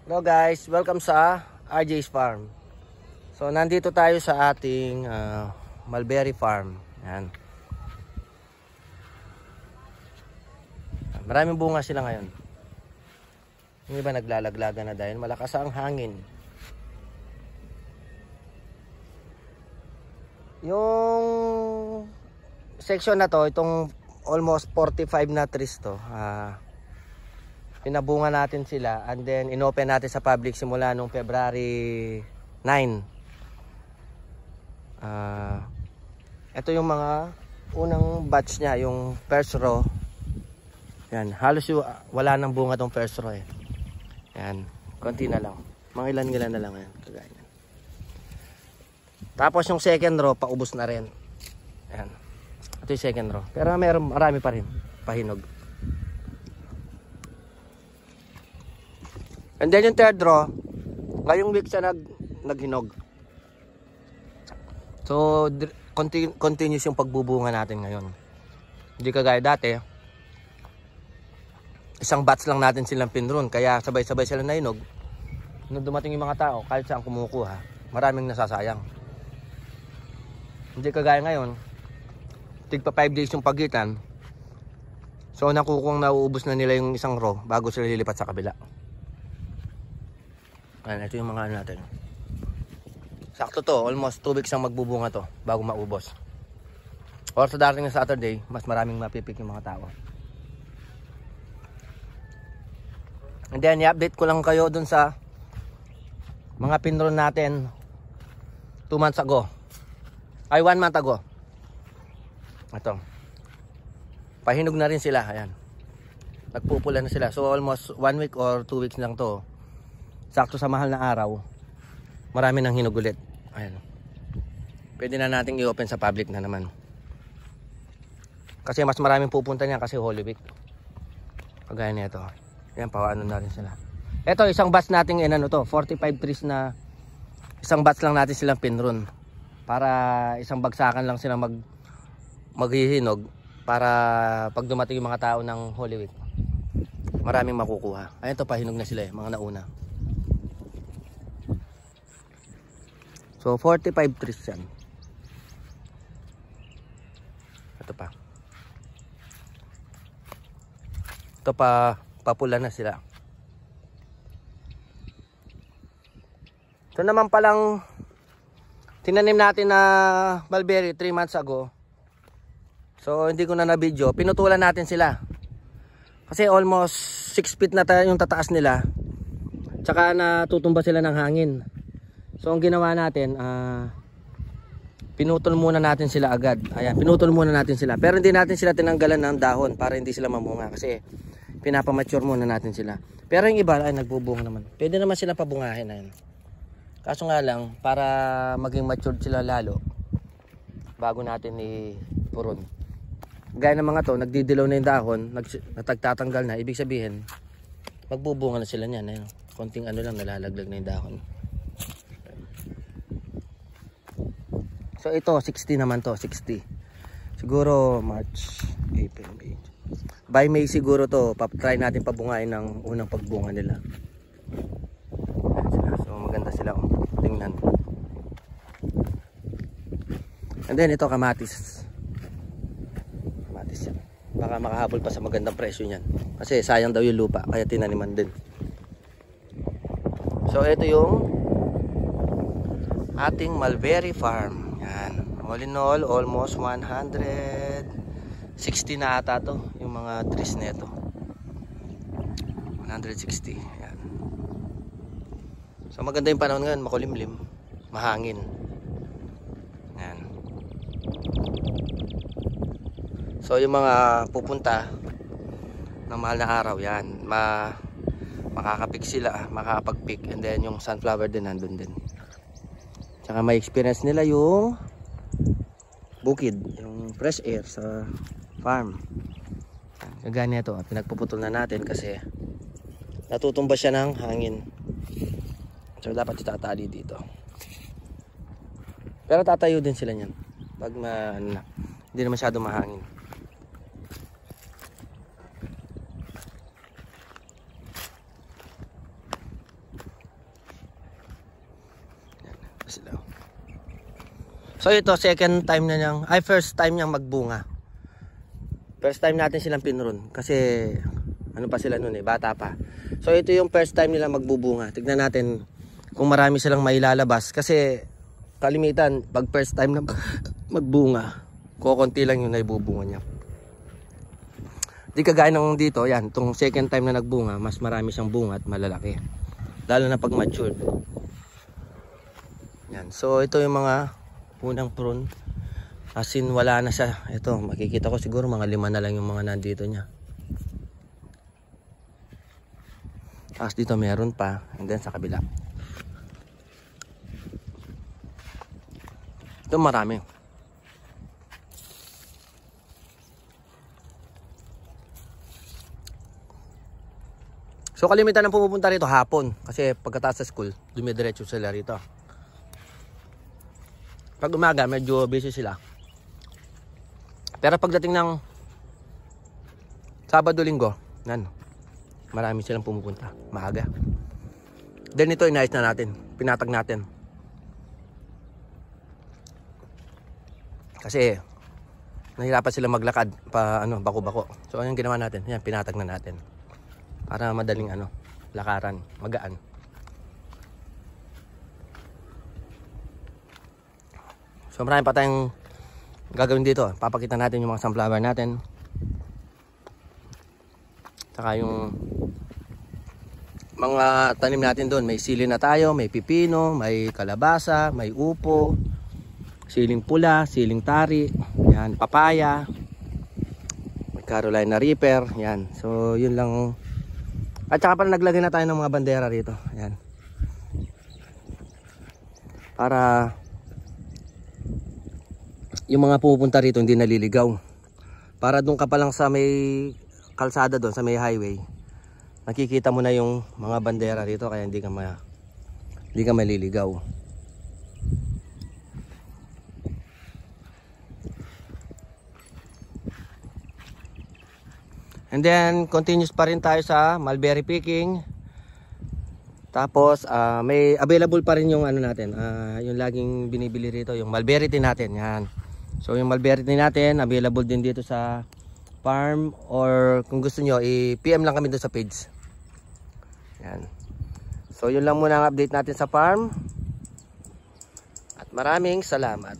Hello guys, welcome sa RJ's Farm. So nandito tayo sa ating mulberry farm. Yan. Maraming bunga sila ngayon. Yung iba naglalaglaga na dahil malakas ang hangin. Yung section na to, itong almost 45 na trees to, pinabunga natin sila and then inopen natin sa public simula nung February 9. Ito yung mga unang batch niya, yung first row. Yan, halos yung, wala nang bunga tong first row eh. Yan, konti na lang. Mga ilan-ilan na lang yan. Kagaya. Tapos yung second row, paubos na rin. Yan. Ito yung second row. Pero marami pa rin. Pahinog. And then yung third row, ngayong week siya naghinog. So, continuous yung pagbubunga natin ngayon. Hindi kagaya dati. Isang batch lang natin silang pinrun. Kaya sabay-sabay sila nahinog. Nung dumating yung mga tao, kahit saan kumukuha, maraming nasasayang. Hindi kagaya ngayon, tigpa 5 days yung pagitan. So, nakukuhang nauubos na nila yung isang row bago sila lilipat sa kabila. Ayan, ito yung mga ano natin. Sakto to, almost 2 weeks ang magbubunga to bago maubos. Or sa darating na Saturday, mas maraming mapipik yung mga tao. And then, i-update ko lang kayo dun sa mga pinron natin 2 months ago. Ay, 1 month ago. Ito. Pahinog na rin sila. Ayan. Nagpupula na sila. So, almost 1 week or 2 weeks lang to. Sakto sa mahal na araw, marami nang hinog ulit. Ayan. Pwede na nating i-open sa public na naman. Kasi mas maraming pupunta niyan kasi Holy Week. Kagaya nito. Ayan, pawaano na rin sila. Ito, isang batch nating inano to, 45 trees na isang batch lang natin silang pinrun. Para isang bagsakan lang sila maghihinog para pag dumating yung mga tao ng Holy Week, maraming makukuha. Ayan to, pahinog na sila mga nauna. So 45 trees yan. Ito pa. Ito pa, papula na sila. Ito naman palang tinanim natin na mulberry 3 months ago. So hindi ko na na-video. Pinutulan natin sila. Kasi almost 6 feet na yung tataas nila. Tsaka natutumba sila ng hangin. So ang ginawa natin, pinutol muna natin sila agad. Ayan, pinutol muna natin sila. Pero hindi natin sila tinanggalan ng dahon para hindi sila mamunga. Kasi pinapamature muna natin sila. Pero yung iba ay nagbubunga naman. Pwede naman sila pabungahin. Ayan. Kaso nga lang, para maging matured sila lalo, bago natin ipurun. Gaya ng mga to, nagdidilaw na yung dahon, natagtatanggal na, ibig sabihin, magbubunga na sila niyan. Ayun. Konting ano lang, nalalaglag na yung dahon. So ito, 60 naman to, 60. Siguro March, April, May. By May siguro to, try natin pabungain ng unang pagbunga nila. So maganda sila, tingnan. And then ito, kamatis. Kamatis yan. Baka makahabol pa sa magandang presyo niyan. Kasi sayang daw yung lupa, kaya tinaniman din. So ito yung ating mulberry farm. Yan. All in all, almost 160 na ata to, yung mga trees nito. 160. Yan. So maganda yung panahon ngayon, makulimlim, mahangin. Yan. So yung mga pupunta ng mahal na araw, yan, makakapik sila, makakapag-pick. And then yung sunflower din nandun din. Tsaka may experience nila yung bukid, yung fresh air sa farm. Kagaya nito, pinagpuputol na natin kasi natutumba siya ng hangin. So dapat itatali dito. Pero tatayo din sila niyan pag hindi na masyado mahangin. So ito second time na niyang, first time niyang magbunga. First time natin silang pinrun kasi ano pa sila noon bata pa. So ito yung first time nila magbubunga. Tignan natin kung marami silang mailalabas kasi kalimitan pag first time na magbunga, kukunti lang yung naibubunga niya. Di kagaya ng dito, yan, itong second time na nagbunga, mas marami siyang bunga at malalaki. Lalo na pag matured. Yan, so ito yung mga unang prune. As in, wala na siya. Ito, makikita ko siguro mga 5 na lang yung mga nandito niya. Tapos dito meron pa, and then sa kabila. Ito marami. So kalimitan ng pumupunta rito hapon kasi pagkatapos sa school, dumidiretso sila rito. Pag umaga, medyo busy sila. Pero pagdating ng Sabado, Linggo, yan, marami silang pumupunta, maaga. Then ito inayos na natin, pinatag natin. Kasi nahirapan sila maglakad pa bako-bako. So anong ginawa natin? Yan, pinatag na natin. Para madaling lakaran, magaan. So marami pa tayong gagawin dito. Papakita natin yung mga sunflower natin. Saka yung mga tanim natin doon. May sili na tayo, may pipino, may kalabasa, may upo, siling pula, siling tari, yan, papaya, may Carolina Reaper, yan. So yun lang. At saka pala naglagay na tayo ng mga bandera rito. Ayan. Para yung mga pupunta rito hindi naliligaw. Para doon ka pa lang sa may kalsada doon, sa may highway, nakikita mo na yung mga bandera rito kaya hindi ka maliligaw. And then continuous pa rin tayo sa mulberry picking. Tapos may available pa rin yung natin, yung laging binibili rito, yung mulberry tea natin, yan. So yung mulberry tea natin available din dito sa farm, or kung gusto nyo i-PM lang kami doon sa page. Yan. So yun lang muna ang update natin sa farm. At maraming salamat.